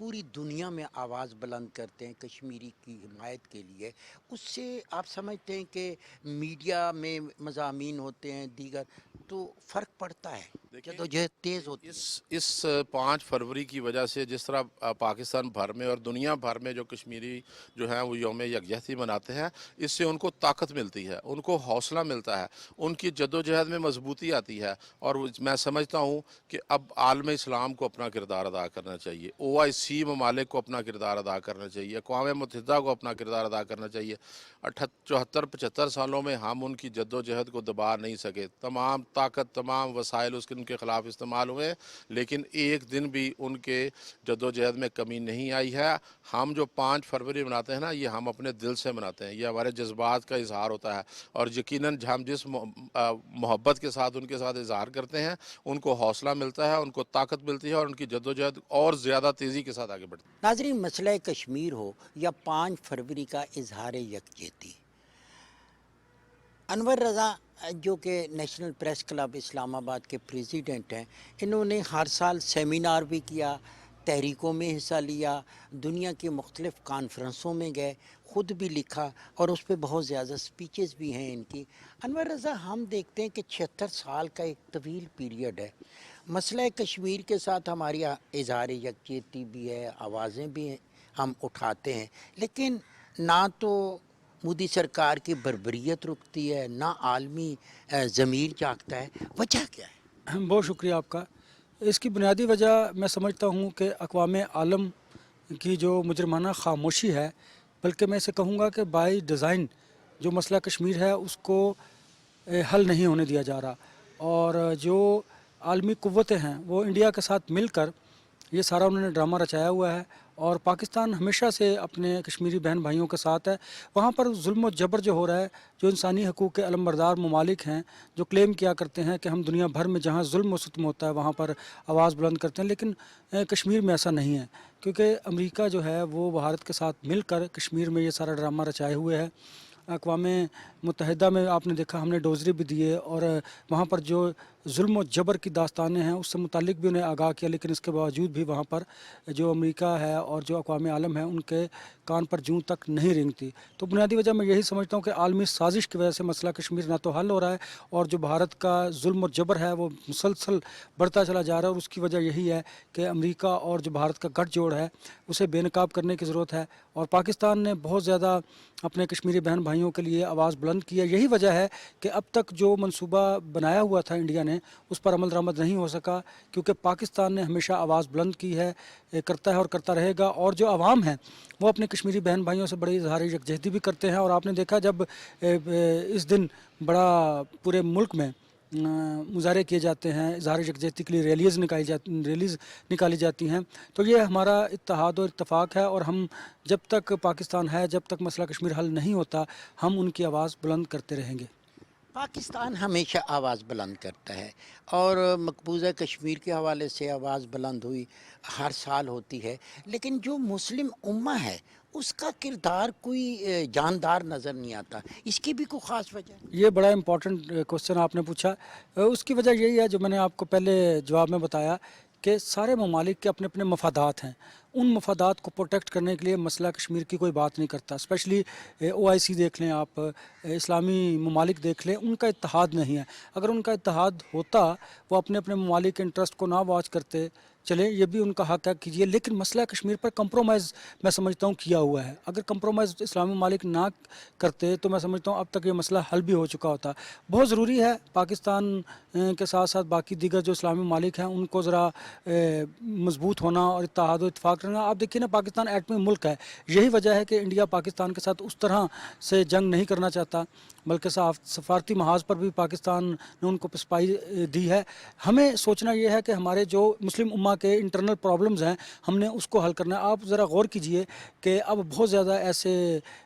پوری دنیا میں آواز بلند کرتے ہیں کشمیری کی حمایت کے لیے، اس سے آپ سمجھتے ہیں کہ میڈیا میں مضامین ہوتے ہیں دیگر تو فرق پڑتا ہے، جدوجہد تیز ہوتی ہے؟ اس 5 فروری کی وجہ سے جس طرح پاکستان بھر میں اور دنیا بھر میں جو کشمیری جو ہیں وہ یوم یکجہتی مناتے ہیں، اس سے ان کو طاقت ملتی ہے، ان کو حوصلہ ملتا ہے، ان کی جدوجہد میں مضبوطی آتی ہے، اور میں سمجھتا ہوں کہ اب عالم اسلام کو اپنا کردار ادا کرنا چاہیے، OIC ممالک کو اپنا کردار ادا کرنا چاہیے، اقوام متحدہ کو اپنا کردار ادا کرنا چاہیے۔ 74-75 سالوں میں ہم ان کی جدوجہد کو دبا نہیں سکے، تمام طاقت تمام وسائل ان کے خلاف استعمال ہوئے، لیکن ایک دن بھی ان کے جدوجہد میں کمی نہیں آئی ہے۔ ہم جو 5 فروری مناتے ہیں نا، یہ ہم اپنے دل سے مناتے ہیں، یہ ہمارے جذبات کا اظہار ہوتا ہے، اور یقیناً ہم جس محبت کے ساتھ ان کے ساتھ اظہار کرتے ہیں، ان کو حوصلہ ملتا ہے، ان کو طاقت ملتی ہے، اور ان کی جدوجہد اور زیادہ تیزی کے ساتھ آگے بڑھتی ہے۔ ناظرین، مسئلہ کشمیر ہو یا 5 فروری کا اظہار یکجہتی، انور رضا جو کہ نیشنل پریس کلب اسلام آباد کے پریزیڈنٹ ہیں، انہوں نے ہر سال سیمینار بھی کیا، تحریکوں میں حصہ لیا، دنیا کے مختلف کانفرنسوں میں گئے، خود بھی لکھا، اور اس پہ بہت زیادہ سپیچز بھی ہیں ان کی۔ انور رضا، ہم دیکھتے ہیں کہ 76 سال کا ایک طویل پیریڈ ہے، مسئلہ کشمیر کے ساتھ ہماری اظہار یکجہتی بھی ہے، آوازیں بھی ہم اٹھاتے ہیں، لیکن نہ تو مودی سرکار کی بربریت رکتی ہے، نہ عالمی ضمیر جاگتا ہے۔ وجہ کیا ہے؟ بہت شکریہ آپ کا۔ اس کی بنیادی وجہ میں سمجھتا ہوں کہ اقوام عالم کی جو مجرمانہ خاموشی ہے، بلکہ میں اسے کہوں گا کہ بائی ڈیزائن جو مسئلہ کشمیر ہے اس کو حل نہیں ہونے دیا جا رہا، اور جو عالمی قوتیں ہیں وہ انڈیا کے ساتھ مل کر یہ سارا انہوں نے ڈرامہ رچایا ہوا ہے، اور پاکستان ہمیشہ سے اپنے کشمیری بہن بھائیوں کے ساتھ ہے۔ وہاں پر ظلم و جبر جو ہو رہا ہے، جو انسانی حقوق کے علمبردار ممالک ہیں جو کلیم کیا کرتے ہیں کہ ہم دنیا بھر میں جہاں ظلم و ستم ہوتا ہے وہاں پر آواز بلند کرتے ہیں، لیکن کشمیر میں ایسا نہیں ہے، کیونکہ امریکہ جو ہے وہ بھارت کے ساتھ مل کر کشمیر میں یہ سارا ڈرامہ رچائے ہوئے ہے۔ اقوام متحدہ میں آپ نے دیکھا ہم نے ڈوزری بھی دیے، اور وہاں پر جو ظلم و جبر کی داستانیں ہیں اس سے متعلق بھی انہیں آگاہ کیا، لیکن اس کے باوجود بھی وہاں پر جو امریکہ ہے اور جو اقوام عالم ہے ان کے کان پر جوں تک نہیں رینگتی۔ تو بنیادی وجہ میں یہی سمجھتا ہوں کہ عالمی سازش کی وجہ سے مسئلہ کشمیر نہ تو حل ہو رہا ہے، اور جو بھارت کا ظلم و جبر ہے وہ مسلسل بڑھتا چلا جا رہا ہے، اور اس کی وجہ یہی ہے کہ امریکہ اور جو بھارت کا گٹھ جوڑ ہے اسے بے نقاب کرنے کی ضرورت ہے، اور پاکستان نے بہت زیادہ اپنے کشمیری بہن بھائیوں کے لیے آواز بلند کی ہے۔ یہی وجہ ہے کہ اب تک جو منصوبہ بنایا ہوا تھا انڈیا نے اس پر عمل درآمد نہیں ہو سکا، کیونکہ پاکستان نے ہمیشہ آواز بلند کی ہے، کرتا ہے اور کرتا رہے گا، اور جو عوام ہیں وہ اپنے کشمیری بہن بھائیوں سے بڑی اظہار یکجہتی بھی کرتے ہیں، اور آپ نے دیکھا جب اس دن بڑا پورے ملک میں مظاہرے کیے جاتے ہیں، اظہار یکجہتی کے لیے ریلیز نکالی جاتی ہیں، تو یہ ہمارا اتحاد و اتفاق ہے، اور ہم جب تک پاکستان ہے، جب تک مسئلہ کشمیر حل نہیں ہوتا، ہم ان کی آواز بلند کرتے رہیں گے۔ پاکستان ہمیشہ آواز بلند کرتا ہے، اور مقبوضہ کشمیر کے حوالے سے آواز بلند ہوئی ہر سال ہوتی ہے، لیکن جو مسلم امہ ہے اس کا کردار کوئی جاندار نظر نہیں آتا، اس کی بھی کوئی خاص وجہ ہے؟ یہ بڑا امپورٹنٹ کوسچن آپ نے پوچھا۔ اس کی وجہ یہی ہے جو میں نے آپ کو پہلے جواب میں بتایا کہ سارے ممالک کے اپنے اپنے مفادات ہیں، ان مفادات کو پروٹیکٹ کرنے کے لیے مسئلہ کشمیر کی کوئی بات نہیں کرتا۔ اسپیشلی OIC دیکھ لیں آپ، اسلامی ممالک دیکھ لیں، ان کا اتحاد نہیں ہے۔ اگر ان کا اتحاد ہوتا، وہ اپنے اپنے ممالک کے انٹرسٹ کو نہ واچ کرتے چلیں، یہ بھی ان کا حق ہے کیجیے، لیکن مسئلہ کشمیر پر کمپرومائز میں سمجھتا ہوں کیا ہوا ہے۔ اگر کمپرومائز اسلامی ممالک نہ کرتے تو میں سمجھتا ہوں اب تک یہ مسئلہ حل بھی ہو چکا ہوتا۔ بہت ضروری ہے پاکستان کے ساتھ ساتھ باقی دیگر جو اسلامی ممالک ہیں ان کو ذرا مضبوط ہونا اور اتحاد و اتفاق رہنا۔ آپ دیکھیے نا، پاکستان ایٹمی ملک ہے، یہی وجہ ہے کہ انڈیا پاکستان کے ساتھ اس طرح سے جنگ نہیں کرنا چاہتا، بلکہ سفارتی محاذ پر بھی پاکستان نے ان کو پسپائی دی ہے۔ ہمیں سوچنا یہ ہے کہ ہمارے جو مسلم امہ کے انٹرنل پرابلمز ہیں ہم نے اس کو حل کرنا ہے۔ آپ ذرا غور کیجئے کہ اب بہت زیادہ ایسے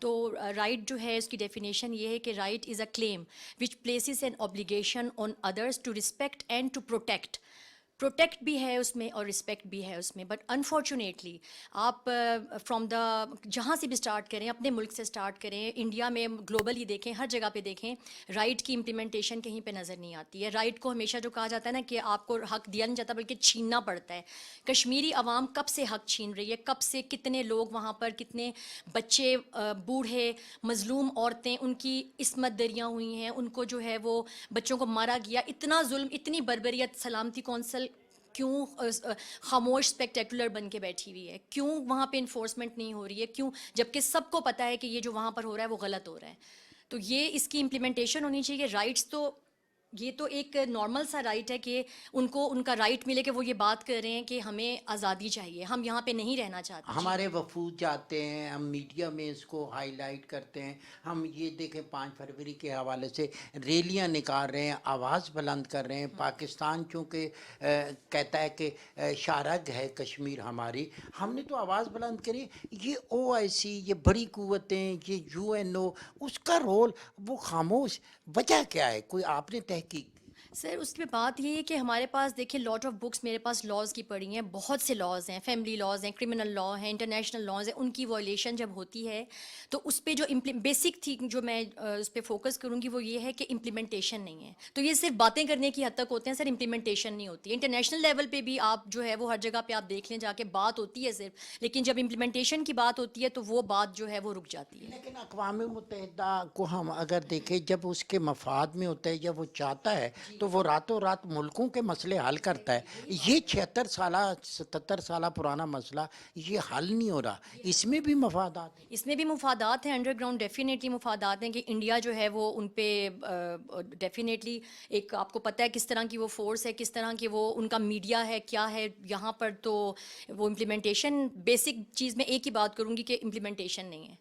تو رائٹ جو ہے اس کی ڈیفینیشن یہ ہے کہ right is a claim which places an obligation on others to respect and to protect بھی ہے اس میں اور رسپیکٹ بھی ہے اس میں. بٹ انفارچونیٹلی آپ فرام دا جہاں سے بھی اسٹارٹ کریں اپنے ملک سے اسٹارٹ کریں, انڈیا میں گلوبلی دیکھیں, ہر جگہ پہ دیکھیں, رائٹ کی امپلیمنٹیشن کہیں پہ نظر نہیں آتی ہے. رائٹ کو ہمیشہ جو کہا جاتا ہے نا کہ آپ کو حق دیا نہیں جاتا بلکہ چھیننا پڑتا ہے. کشمیری عوام کب سے حق چھین رہی ہے, کب سے کتنے لوگ وہاں پر, کتنے بچے, بوڑھے, مظلوم عورتیں, ان کی عصمت دریاں ہوئی ہیں, ان کو جو ہے وہ بچوں کو مارا گیا. اتنا ظلم, اتنی بربریت سلامتی کونسل کیوں خاموش اسپیکٹیکولر بن کے بیٹھی ہوئی ہے؟ کیوں وہاں پہ انفورسمنٹ نہیں ہو رہی ہے؟ کیوں, جبکہ سب کو پتہ ہے کہ یہ جو وہاں پر ہو رہا ہے وہ غلط ہو رہا ہے. تو یہ اس کی امپلیمنٹیشن ہونی چاہیے. رائٹس تو یہ تو ایک نارمل سا رائٹ ہے کہ ان کو ان کا رائٹ ملے کہ وہ یہ بات کر رہے ہیں کہ ہمیں آزادی چاہیے, ہم یہاں پہ نہیں رہنا چاہتے. ہمارے وفود جاتے ہیں, ہم میڈیا میں اس کو ہائی لائٹ کرتے ہیں. ہم یہ دیکھیں 5 فروری کے حوالے سے ریلیاں نکال رہے ہیں, آواز بلند کر رہے ہیں. پاکستان چونکہ کہتا ہے کہ شارگ ہے کشمیر ہماری, ہم نے تو آواز بلند کری. یہ OIC, یہ بڑی قوتیں, یہ UNO, اس کا رول وہ خاموش, وجہ کیا ہے؟ کوئی آپ نے تحقیق؟ سر اس میں بات یہ ہے کہ ہمارے پاس دیکھیں لاٹ آف بکس میرے پاس لاز کی پڑھی ہیں, بہت سے لاز ہیں, فیملی لاز ہیں, کرمنل لا ہیں, انٹرنیشنل لاز ہیں. ان کی وائلیشن جب ہوتی ہے تو اس پہ جو بیسک تھی جو میں اس پہ فوکس کروں گی وہ یہ ہے کہ امپلیمنٹیشن نہیں ہے. تو یہ صرف باتیں کرنے کی حد تک ہوتے ہیں سر, امپلیمنٹیشن نہیں ہوتی. انٹرنیشنل لیول پہ بھی آپ جو ہے وہ ہر جگہ پہ آپ دیکھ لیں جا کے بات ہوتی ہے صرف, لیکن جب امپلیمنٹیشن کی بات ہوتی ہے تو وہ بات جو ہے وہ رک جاتی ہے. لیکن اقوام متحدہ کو ہم اگر دیکھیں, جب اس کے مفاد میں ہوتا ہے, جب وہ چاہتا ہے تو وہ راتوں رات ملکوں کے مسئلے حل کرتا ہے. یہ 76 سالہ 77 سالہ پرانا مسئلہ یہ حل نہیں ہو رہا, اس میں بھی مفادات ہیں. اس میں بھی مفادات ہیں, انڈر گراؤنڈ ڈیفینیٹلی مفادات ہیں کہ انڈیا جو ہے وہ ان پہ ڈیفینیٹلی ایک, آپ کو پتہ ہے کس طرح کی وہ فورس ہے, کس طرح کی وہ ان کا میڈیا ہے, کیا ہے یہاں پر. تو وہ امپلیمنٹیشن, بیسک چیز میں ایک ہی بات کروں گی کہ امپلیمنٹیشن نہیں ہے.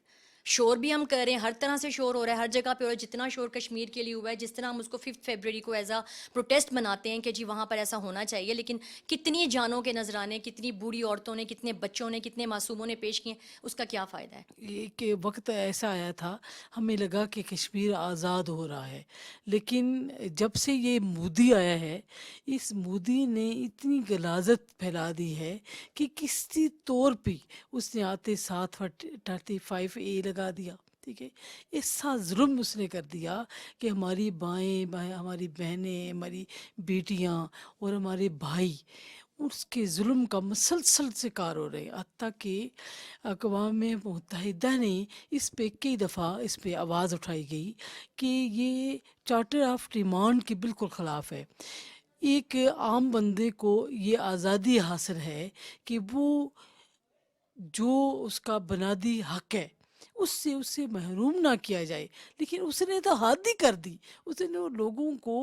شور بھی ہم کر رہے ہیں, ہر طرح سے شور ہو رہا ہے, ہر جگہ پہ ہو رہا ہے. جتنا شور کشمیر کے لیے ہوا ہے, جس طرح ہم اس کو 5 فروری کو ایز اے پروٹیسٹ مناتے ہیں کہ جی وہاں پر ایسا ہونا چاہیے, لیکن کتنی جانوں کے نذرانے, کتنی بوڑھی عورتوں نے, کتنے بچوں نے, کتنے معصوموں نے پیش کیے, اس کا کیا فائدہ ہے؟ ایک وقت ایسا آیا تھا ہمیں لگا کہ کشمیر آزاد ہو رہا ہے, لیکن جب سے یہ مودی آیا ہے اس مودی نے اتنی غلاظت پھیلا دی ہے کہ کسی طور پہ اس نے آتے ساتھ 35A لگا دیا. ٹھیک ہے, ایسا ظلم اس نے کر دیا کہ ہماری بائیں ہماری بہنیں, ہماری بیٹیاں اور ہمارے بھائی اس کے ظلم کا مسلسل شکار ہو رہے ہیں. حتیٰ کہ اقوام متحدہ نے اس پہ کئی دفعہ اس پہ آواز اٹھائی گئی کہ یہ چارٹر آف ڈیمانڈ کے بالکل خلاف ہے. ایک عام بندے کو یہ آزادی حاصل ہے کہ وہ جو اس کا بنیادی حق ہے اس سے اسے محروم نہ کیا جائے, لیکن اس نے تو حد ہی کر دی. اس نے لوگوں کو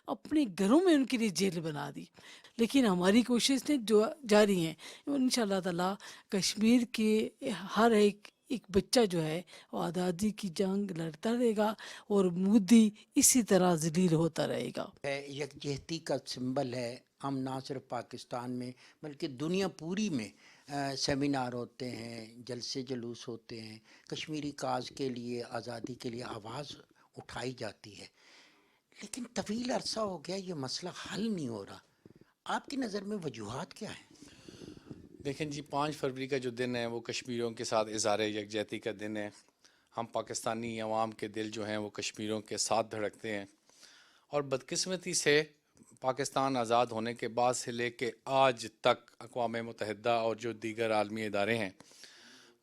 اپنے گھروں میں ان کے لیے جیل بنا دی. لیکن ہماری کوششیں جو جاری ہیں, انشاءاللہ تعالی کشمیر کے ہر ایک بچہ جو ہے وہ آزادی کی جنگ لڑتا رہے گا اور مودی اسی طرح ذلیل ہوتا رہے گا. یکجہتی کا سمبل ہے. ہم نہ صرف پاکستان میں بلکہ دنیا پوری میں سیمینار ہوتے ہیں, جلسے جلوس ہوتے ہیں, کشمیری کاز کے لیے, آزادی کے لیے آواز اٹھائی جاتی ہے. لیکن طویل عرصہ ہو گیا یہ مسئلہ حل نہیں ہو رہا. آپ کی نظر میں وجوہات کیا ہیں؟ دیکھیں جی, 5 فروری کا جو دن ہے وہ کشمیریوں کے ساتھ اظہار یکجہتی کا دن ہے. ہم پاکستانی عوام کے دل جو ہیں وہ کشمیریوں کے ساتھ دھڑکتے ہیں, اور بدقسمتی سے پاکستان آزاد ہونے کے بعد سے لے کے آج تک اقوام متحدہ اور جو دیگر عالمی ادارے ہیں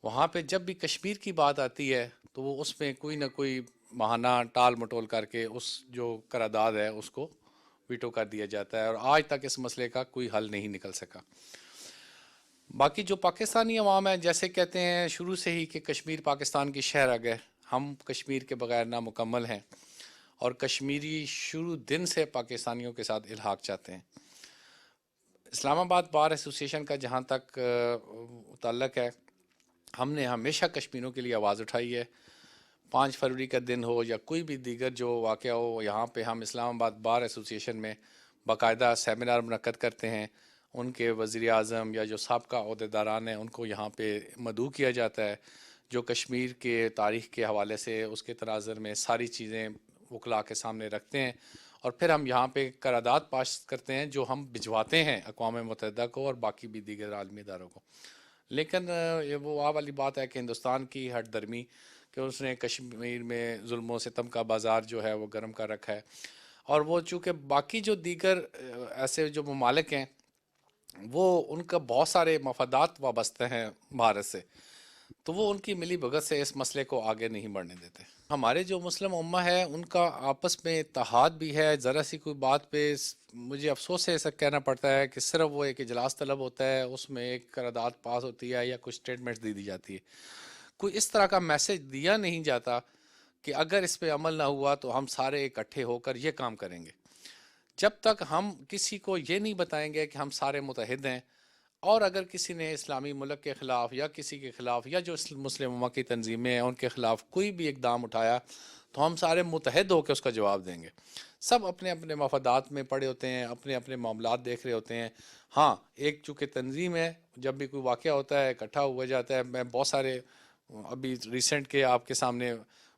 وہاں پہ جب بھی کشمیر کی بات آتی ہے تو وہ اس میں کوئی نہ کوئی بہانہ ٹال مٹول کر کے اس جو قرارداد ہے اس کو ویٹو کر دیا جاتا ہے, اور آج تک اس مسئلے کا کوئی حل نہیں نکل سکا. باقی جو پاکستانی عوام ہے, جیسے کہتے ہیں شروع سے ہی کہ کشمیر پاکستان کی شہرگ ہے, ہم کشمیر کے بغیر نامکمل ہیں, اور کشمیری شروع دن سے پاکستانیوں کے ساتھ الحاق چاہتے ہیں. اسلام آباد بار ایسوسیشن کا جہاں تک تعلق ہے, ہم نے ہمیشہ کشمیریوں کے لیے آواز اٹھائی ہے. 5 فروری کا دن ہو یا کوئی بھی دیگر جو واقعہ ہو, یہاں پہ ہم اسلام آباد بار ایسوسیشن میں باقاعدہ سیمینار منعقد کرتے ہیں, ان کے وزیر اعظم یا جو سابقہ عہدیداران ہیں ان کو یہاں پہ مدعو کیا جاتا ہے، جو کشمیر کے تاریخ کے حوالے سے اس کے تناظر میں ساری چیزیں وکلاء کے سامنے رکھتے ہیں، اور پھر ہم یہاں پہ قرارداد پاس کرتے ہیں جو ہم بھجواتے ہیں اقوام متحدہ کو اور باقی بھی دیگر عالمی اداروں کو۔ لیکن یہ وہ والی بات ہے کہ ہندوستان کی ہٹ درمی کہ اس نے کشمیر میں ظلم و ستم کا بازار جو ہے وہ گرم کر رکھا ہے، اور وہ چونکہ باقی جو دیگر ایسے جو ممالک ہیں وہ ان کا بہت سارے مفادات وابستہ ہیں بھارت سے، تو وہ ان کی ملی بھگت سے اس مسئلے کو آگے نہیں بڑھنے دیتے۔ ہمارے جو مسلم امہ ہے ان کا آپس میں اتحاد بھی ہے، ذرا سی کوئی بات پہ مجھے افسوس سے ایسا کہنا پڑتا ہے کہ صرف وہ ایک اجلاس طلب ہوتا ہے، اس میں ایک قرارداد پاس ہوتی ہے یا کچھ اسٹیٹمنٹس دی جاتی ہے، کوئی اس طرح کا میسج دیا نہیں جاتا کہ اگر اس پہ عمل نہ ہوا تو ہم سارے اکٹھے ہو کر یہ کام کریں گے۔ جب تک ہم کسی کو یہ نہیں بتائیں گے کہ ہم سارے متحد ہیں، اور اگر کسی نے اسلامی ملک کے خلاف یا کسی کے خلاف یا جو مسلم امہ کی تنظیمیں ہیں ان کے خلاف کوئی بھی اقدام اٹھایا تو ہم سارے متحد ہو کے اس کا جواب دیں گے۔ سب اپنے اپنے مفادات میں پڑے ہوتے ہیں، اپنے اپنے معاملات دیکھ رہے ہوتے ہیں۔ ہاں، ایک چونکہ تنظیم ہے، جب بھی کوئی واقعہ ہوتا ہے اکٹھا ہوا جاتا ہے۔ میں بہت سارے ابھی ریسنٹ کے آپ کے سامنے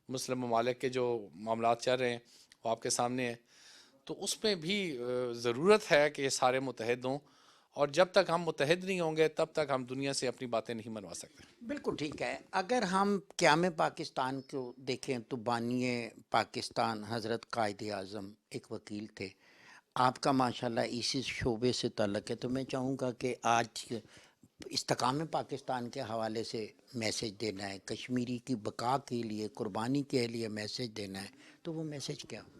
مسلم ممالک کے جو معاملات چل رہے ہیں وہ آپ کے سامنے ہیں، تو اس میں بھی ضرورت ہے کہ یہ سارے متحد ہوں، اور جب تک ہم متحد نہیں ہوں گے تب تک ہم دنیا سے اپنی باتیں نہیں منوا سکتے۔ بالکل ٹھیک ہے۔ اگر ہم قیام پاکستان کو دیکھیں تو بانی پاکستان حضرت قائد اعظم ایک وکیل تھے۔ آپ کا ماشاءاللہ اسی شعبے سے تعلق ہے، تو میں چاہوں گا کہ آج استحکام پاکستان کے حوالے سے میسج دینا ہے، کشمیری کی بقا کے لیے، قربانی کے لیے میسج دینا ہے، تو وہ میسج کیا ہوگا؟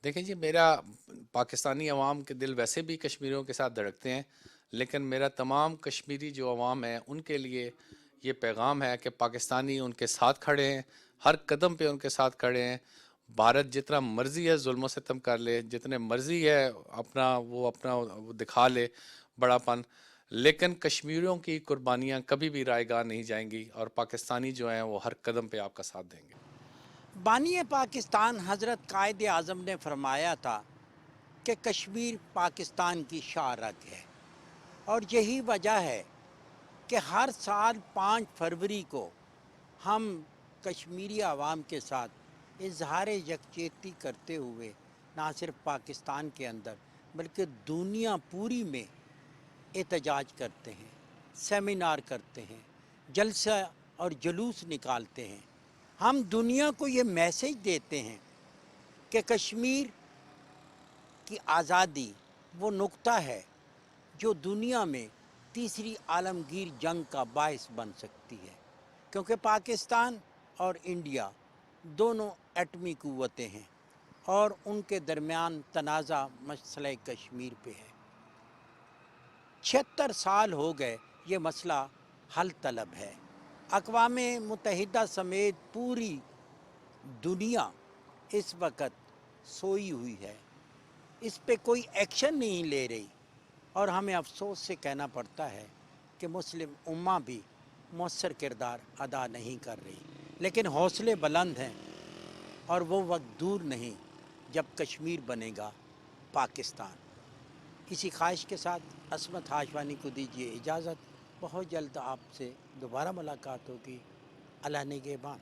دیکھیں جی، میرا پاکستانی عوام کے دل ویسے بھی کشمیریوں کے ساتھ دھڑکتے ہیں، لیکن میرا تمام کشمیری جو عوام ہے ان کے لیے یہ پیغام ہے کہ پاکستانی ان کے ساتھ کھڑے ہیں، ہر قدم پہ ان کے ساتھ کھڑے ہیں۔ بھارت جتنا مرضی ہے ظلم و ستم کر لے، جتنے مرضی ہے اپنا وہ دکھا لے بڑا پن، لیکن کشمیریوں کی قربانیاں کبھی بھی رائے گاہ نہیں جائیں گی، اور پاکستانی جو ہیں وہ ہر قدم پہ آپ کا ساتھ دیں گے۔ بانی پاکستان حضرت قائد اعظم نے فرمایا تھا کہ کشمیر پاکستان کی شاہ رگ ہے، اور یہی وجہ ہے کہ ہر سال 5 فروری کو ہم کشمیری عوام کے ساتھ اظہار یکجہتی کرتے ہوئے نہ صرف پاکستان کے اندر بلکہ دنیا پوری میں احتجاج کرتے ہیں، سیمینار کرتے ہیں، جلسہ اور جلوس نکالتے ہیں۔ ہم دنیا کو یہ میسج دیتے ہیں کہ کشمیر کی آزادی وہ نقطہ ہے جو دنیا میں تیسری عالمگیر جنگ کا باعث بن سکتی ہے، کیونکہ پاکستان اور انڈیا دونوں ایٹمی قوتیں ہیں اور ان کے درمیان تنازع مسئلہ کشمیر پہ ہے۔ 76 سال ہو گئے یہ مسئلہ حل طلب ہے۔ اقوام متحدہ سمیت پوری دنیا اس وقت سوئی ہوئی ہے، اس پہ کوئی ایکشن نہیں لے رہی، اور ہمیں افسوس سے کہنا پڑتا ہے کہ مسلم امہ بھی مؤثر کردار ادا نہیں کر رہی، لیکن حوصلے بلند ہیں، اور وہ وقت دور نہیں جب کشمیر بنے گا پاکستان۔ اسی خواہش کے ساتھ عصمت ہاشوانی کو دیجیے اجازت، بہت جلد آپ سے دوبارہ ملاقات ہوگی۔ اللہ نگہبان۔